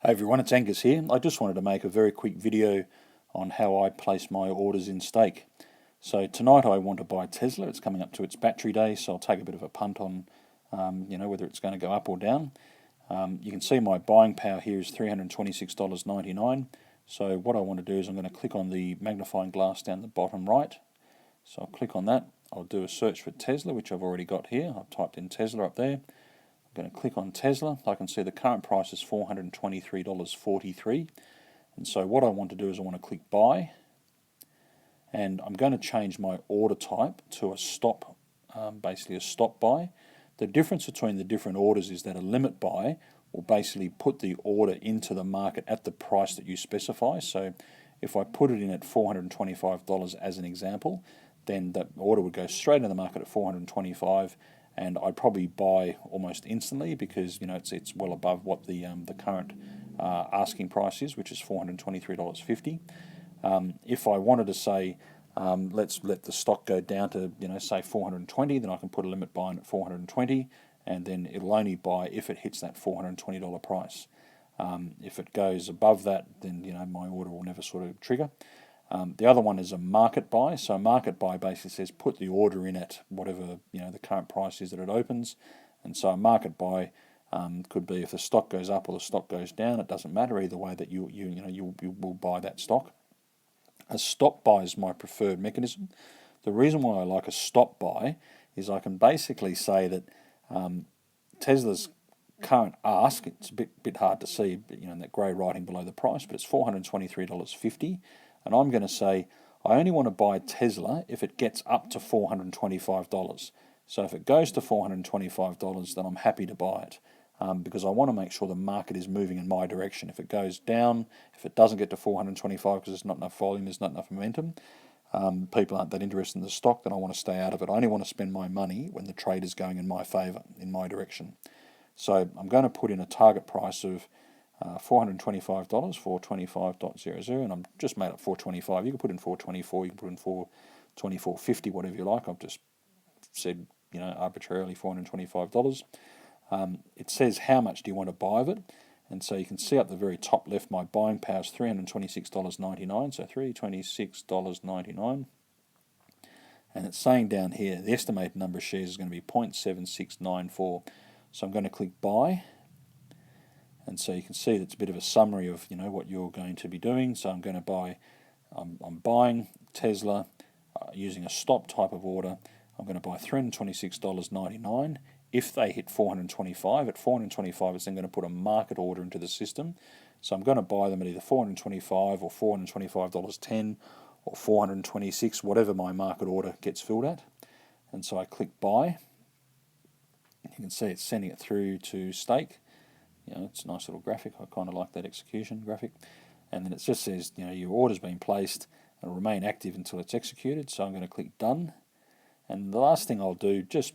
Hey everyone, it's Angus here. I just wanted to make a very quick video on how I place my orders in stake. So tonight I want to buy Tesla. It's coming up to its battery day, so I'll take a bit of a punt on whether it's going to go up or down. You can see my buying power here is $326.99. So what I want to do is I'm going to click on the magnifying glass down the bottom right. So I'll click on that. I'll do a search for Tesla, which I've already got here. I've typed in Tesla up there. I'm going to click on Tesla. I can see the current price is $423.43. And so what I want to do is I want to click buy. And I'm going to change my order type to a stop, basically a stop buy. The difference between the different orders is that a limit buy will basically put the order into the market at the price that you specify. So if I put it in at $425 as an example, then that order would go straight into the market at $425, and I'd probably buy almost instantly because it's well above what the current asking price is, which is $423.50. If I wanted to say let's let the stock go down to say 420, then I can put a limit buy in at 420, and then it'll only buy if it hits that $420 price. If it goes above that, then my order will never sort of trigger. The other one is a market buy. So a market buy basically says put the order in at whatever the current price is that it opens, and so a market buy could be if the stock goes up or the stock goes down. It doesn't matter either way that you will buy that stock. A stop buy is my preferred mechanism. The reason why I like a stop buy is I can basically say that Tesla's current ask, it's a bit hard to see, but in that grey writing below the price, but it's $423.50, and I'm going to say I only want to buy Tesla if it gets up to $425. So if it goes to $425, then I'm happy to buy it. Because I want to make sure the market is moving in my direction. If it goes down, if it doesn't get to 425 because there's not enough volume, there's not enough momentum, people aren't that interested in the stock, then I want to stay out of it. I only want to spend my money when the trade is going in my favour, in my direction. So I'm going to put in a target price of $425, 425.00, and I'm just made up 425. You can put in 424, you can put in 424.50, whatever you like. I've just said, arbitrarily $425. It says how much do you want to buy of it, and so you can see up the very top left my buying power is $326.99, so $326.99, and it's saying down here the estimated number of shares is going to be 0.7694. So I'm going to click buy, and so you can see that's a bit of a summary of what you're going to be doing. So I'm going to buy, I'm buying Tesla using a stop type of order. I'm going to buy $326.99. If they hit 425, at 425 it's then going to put a market order into the system. So I'm going to buy them at either 425 or $425.10 or 426, whatever my market order gets filled at. And so I click buy. You can see it's sending it through to stake. It's a nice little graphic. I kind of like that execution graphic. And then it just says, your order's been placed and it'll remain active until it's executed. So I'm going to click done. And the last thing I'll do, just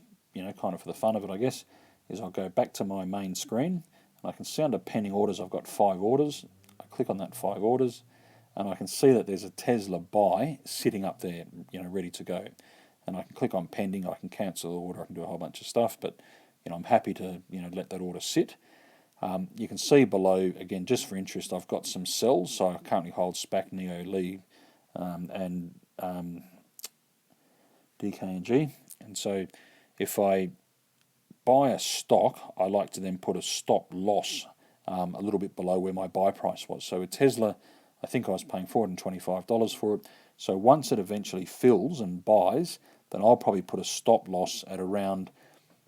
kind of for the fun of it, I guess, is I'll go back to my main screen, and I can see under pending orders I've got 5 orders. I click on that 5 orders, and I can see that there's a Tesla buy sitting up there, ready to go. And I can click on pending, I can cancel the order, I can do a whole bunch of stuff, but I'm happy to let that order sit. You can see below, again, just for interest, I've got some sells, so I currently hold SPAC, NEO, Lee, and DKNG, and so if I buy a stock, I like to then put a stop loss a little bit below where my buy price was. So with Tesla, I think I was paying $425 for it. So once it eventually fills and buys, then I'll probably put a stop loss at around,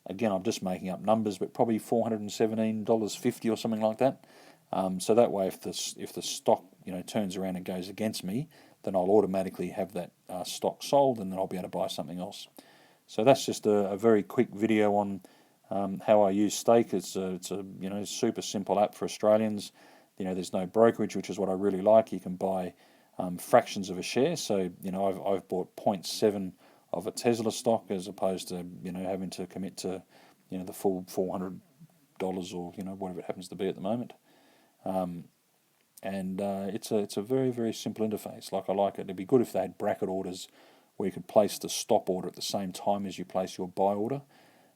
again, I'm just making up numbers, but probably $417.50 or something like that. So that way, if the stock turns around and goes against me, then I'll automatically have that stock sold, and then I'll be able to buy something else. So that's just a very quick video on how I use Stake. It's a super simple app for Australians. There's no brokerage, which is what I really like. You can buy fractions of a share. So I've bought 0.7 of a Tesla stock as opposed to having to commit to the full $400 or whatever it happens to be at the moment. It's a very, very simple interface. I like it. It'd be good if they had bracket orders where you could place the stop order at the same time as you place your buy order,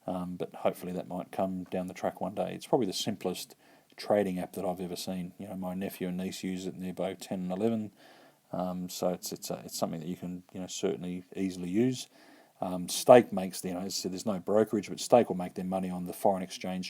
but hopefully that might come down the track one day. It's probably the simplest trading app that I've ever seen. You know, my nephew and niece use it, and they're both 10 and 11. So it's something that you can certainly easily use. Stake makes so there's no brokerage, but Stake will make their money on the foreign exchange